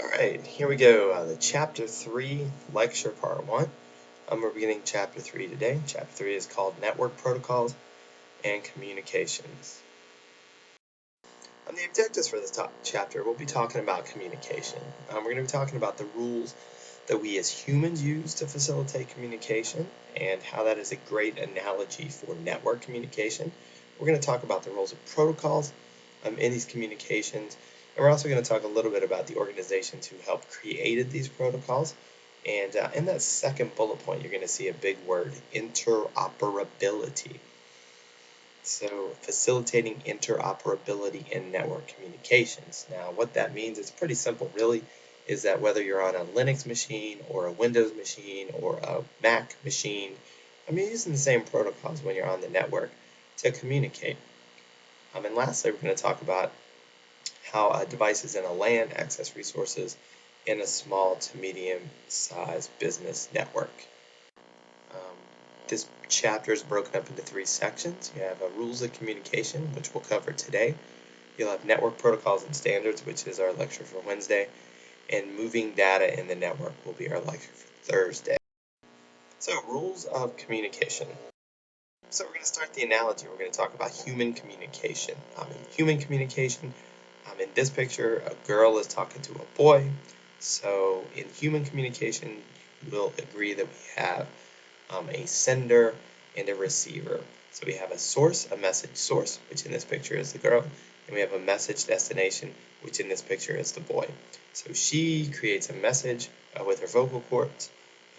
Alright, here we go. The Chapter 3 Lecture Part 1. We're beginning Chapter 3 today. Chapter 3 is called Network Protocols and Communications. The objectives for this chapter, we'll be talking about communication. We're going to be talking about the rules that we as humans use to facilitate communication and how that is a great analogy for network communication. We're going to talk about the roles of protocols in these communications. And we're also going to talk a little bit about the organizations who helped created these protocols. And in that second bullet point, you're going to see a big word, interoperability. So facilitating interoperability in network communications. Now, what that means is pretty simple, really, is that whether you're on a Linux machine or a Windows machine or a Mac machine, you're using the same protocols when you're on the network to communicate. And lastly, we're going to talk about how devices in a LAN access resources in a small to medium-sized business network. This chapter is broken up into 3 sections. You have rules of communication, which we'll cover today. You'll have network protocols and standards, which is our lecture for Wednesday. And moving data in the network will be our lecture for Thursday. So, rules of communication. So we're going to start the analogy. We're going to talk about human communication. Human communication, in this picture, a girl is talking to a boy. So in human communication, we'll agree that we have a sender and a receiver. So we have a source, a message source, which in this picture is the girl, and we have a message destination, which in this picture is the boy. So she creates a message with her vocal cords,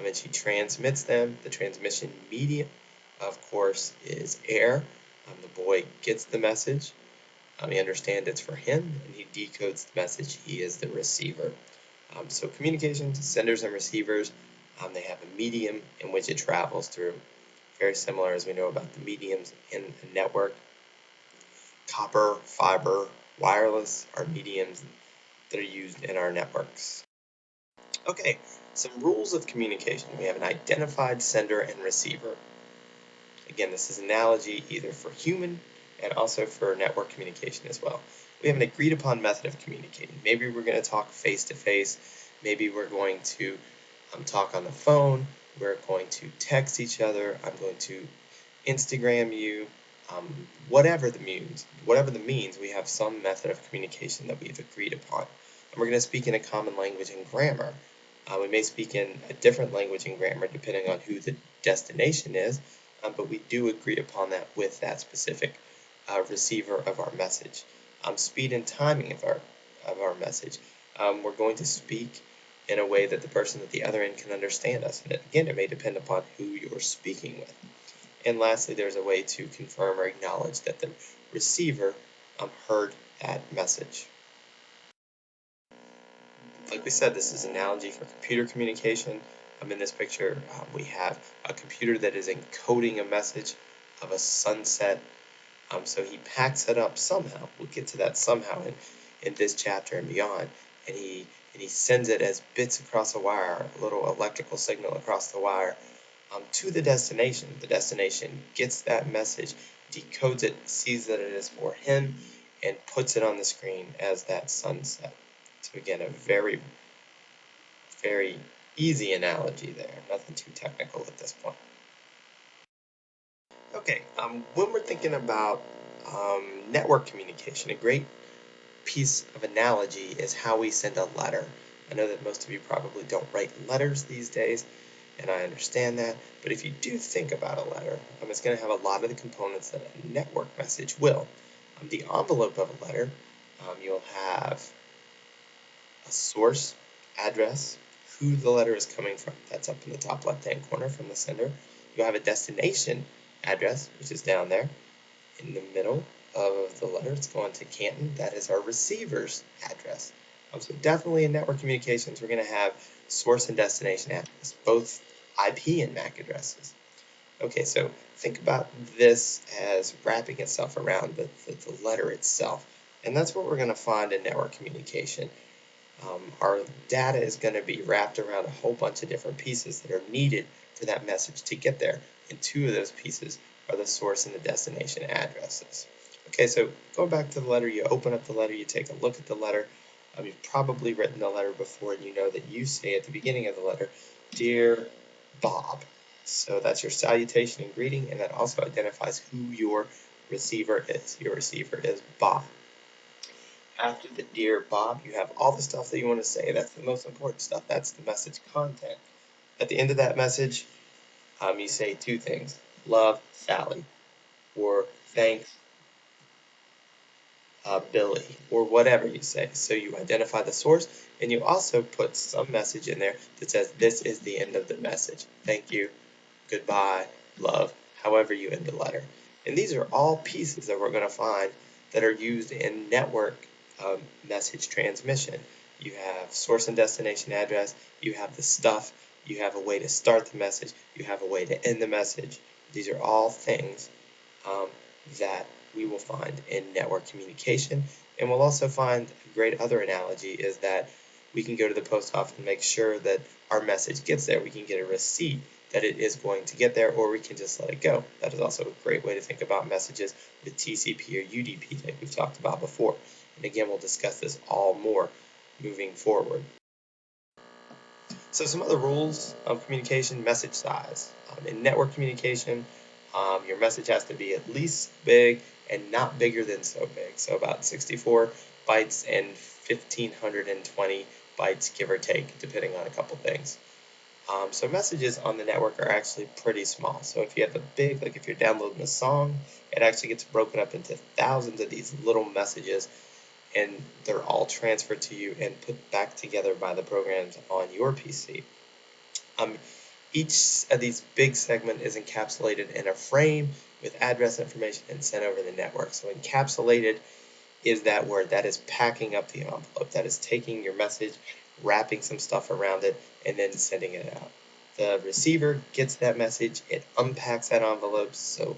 and she transmits them. The transmission medium, of course, is air. The boy gets the message. He understands it's for him, and he decodes the message. He is the receiver. So communications, senders and receivers, they have a medium in which it travels through. Very similar as we know about the mediums in a network. Copper, fiber, wireless are mediums that are used in our networks. Okay, some rules of communication. We have an identified sender and receiver. Again, this is an analogy either for human and also for network communication as well. We have an agreed upon method of communicating. Maybe we're going to talk face-to-face. Maybe we're going to talk on the phone. We're going to text each other. I'm going to Instagram you. Whatever the means, we have some method of communication that we've agreed upon. And we're going to speak in a common language and grammar. We may speak in a different language and grammar depending on who the destination is, but we do agree upon that with that specific receiver of our message. Speed and timing of our message. We're going to speak in a way that the person at the other end can understand us. And again, it may depend upon who you're speaking with. And lastly, there's a way to confirm or acknowledge that the receiver heard that message. Like we said, this is an analogy for computer communication. In this picture, we have a computer that is encoding a message of a sunset. So he packs it up somehow. We'll get to that somehow in this chapter and beyond. And he sends it as bits across a wire, a little electrical signal across the wire, to the destination. The destination gets that message, decodes it, sees that it is for him, and puts it on the screen as that sunset. So again, a very, very easy analogy there. Nothing too technical at this point. Okay, when we're thinking about network communication, a great piece of analogy is how we send a letter. I know that most of you probably don't write letters these days, and I understand that, but if you do think about a letter, it's going to have a lot of the components that a network message will. The envelope of a letter, you'll have a source, address, who the letter is coming from. That's up in the top left-hand corner from the sender. You'll have a destination address, which is down there in the middle of the letter. It's going to Canton. That is our receiver's address. So definitely in network communications, we're going to have source and destination address, both IP and MAC addresses. Okay, so think about this as wrapping itself around the letter itself. And that's what we're going to find in network communication. Our data is going to be wrapped around a whole bunch of different pieces that are needed for that message to get there. And 2 of those pieces are the source and the destination addresses. Okay, so going back to the letter, you open up the letter, you take a look at the letter. You've probably written the letter before, and you know that you say at the beginning of the letter, "Dear Bob." So that's your salutation and greeting, and that also identifies who your receiver is. Your receiver is Bob. After the "Dear Bob," you have all the stuff that you want to say. That's the most important stuff. That's the message content. At the end of that message, you say two things: "Love, Sally," or "Thanks, Billy," or whatever you say. So you identify the source, and you also put some message in there that says this is the end of the message. Thank you, goodbye, love, however you end the letter. And these are all pieces that we're going to find that are used in network message transmission. You have source and destination address, you have the stuff, you have a way to start the message, you have a way to end the message. These are all things that we will find in network communication. And we'll also find a great other analogy is that we can go to the post office and make sure that our message gets there. We can get a receipt that it is going to get there, or we can just let it go. That is also a great way to think about messages with TCP or UDP that we've talked about before. And again, we'll discuss this all more moving forward. So some other rules of communication: message size. In network communication, your message has to be at least big and not bigger than so big. So about 64 bytes and 1520 bytes, give or take, depending on a couple things. So messages on the network are actually pretty small. So if you have a big, like if you're downloading a song, it actually gets broken up into thousands of these little messages, and they're all transferred to you and put back together by the programs on your PC. Each of these big segments is encapsulated in a frame with address information and sent over the network. So encapsulated is that word that is packing up the envelope, that is taking your message, wrapping some stuff around it, and then sending it out. The receiver gets that message, it unpacks that envelope. So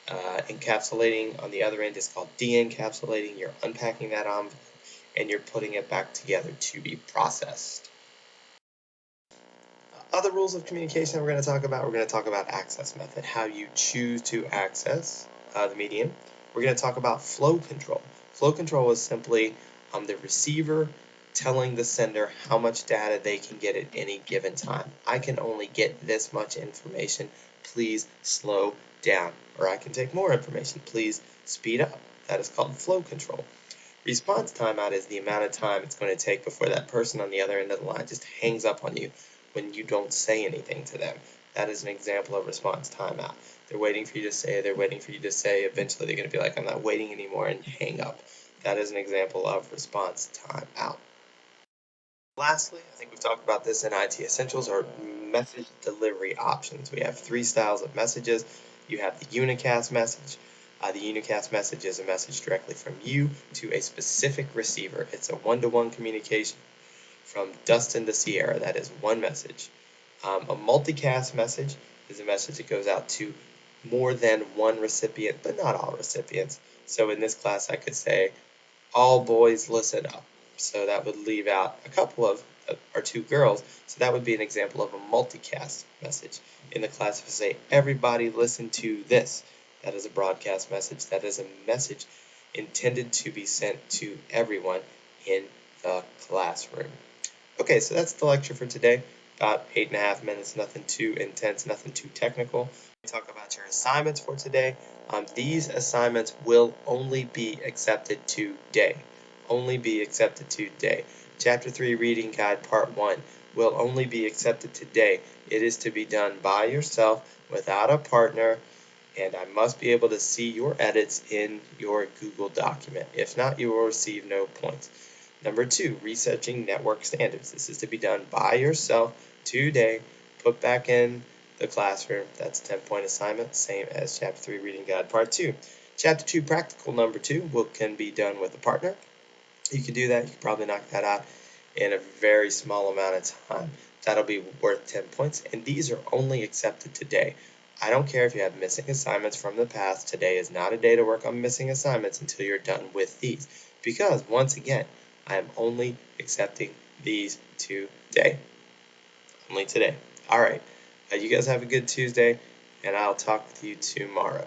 encapsulating on the other end is called de-encapsulating. You're unpacking that envelope and you're putting it back together to be processed. Other rules of communication we're going to talk about access method, how you choose to access the medium. We're going to talk about flow control. Flow control is simply the receiver telling the sender how much data they can get at any given time. I can only get this much information, please slow down. Or I can take more information, please speed up. That is called flow control. Response timeout is the amount of time it's going to take before that person on the other end of the line just hangs up on you when you don't say anything to them. That is an example of response timeout. They're waiting for you to say, eventually they're going to be like, I'm not waiting anymore, and hang up. That is an example of response timeout. Lastly, I think we've talked about this in IT Essentials, are message delivery options. We have three styles of messages. You have the unicast message. The unicast message is a message directly from you to a specific receiver. It's a one-to-one communication from Dustin to Sierra. That is one message. A multicast message is a message that goes out to more than one recipient, but not all recipients. So in this class, I could say, all boys listen up. So that would leave out a couple of, or two girls. So that would be an example of a multicast message. In the class, if I say, everybody listen to this, that is a broadcast message. That is a message intended to be sent to everyone in the classroom. Okay, so that's the lecture for today. About 8.5 minutes, nothing too intense, nothing too technical. We talk about your assignments for today. These assignments will only be accepted today. Only be accepted today. Chapter 3 Reading Guide Part 1 will only be accepted today. It is to be done by yourself without a partner, and I must be able to see your edits in your Google document. If not, you will receive no points. Number 2, researching network standards. This is to be done by yourself today. Put back in the classroom. That's a 10-point assignment, same as Chapter 3 Reading Guide Part 2. Chapter 2 Practical number 2 can be done with a partner. You can do that. You can probably knock that out in a very small amount of time. That'll be worth 10 points, and these are only accepted today. I don't care if you have missing assignments from the past. Today is not a day to work on missing assignments until you're done with these, because once again, I am only accepting these today. Only today. All right. You guys have a good Tuesday, and I'll talk with you tomorrow.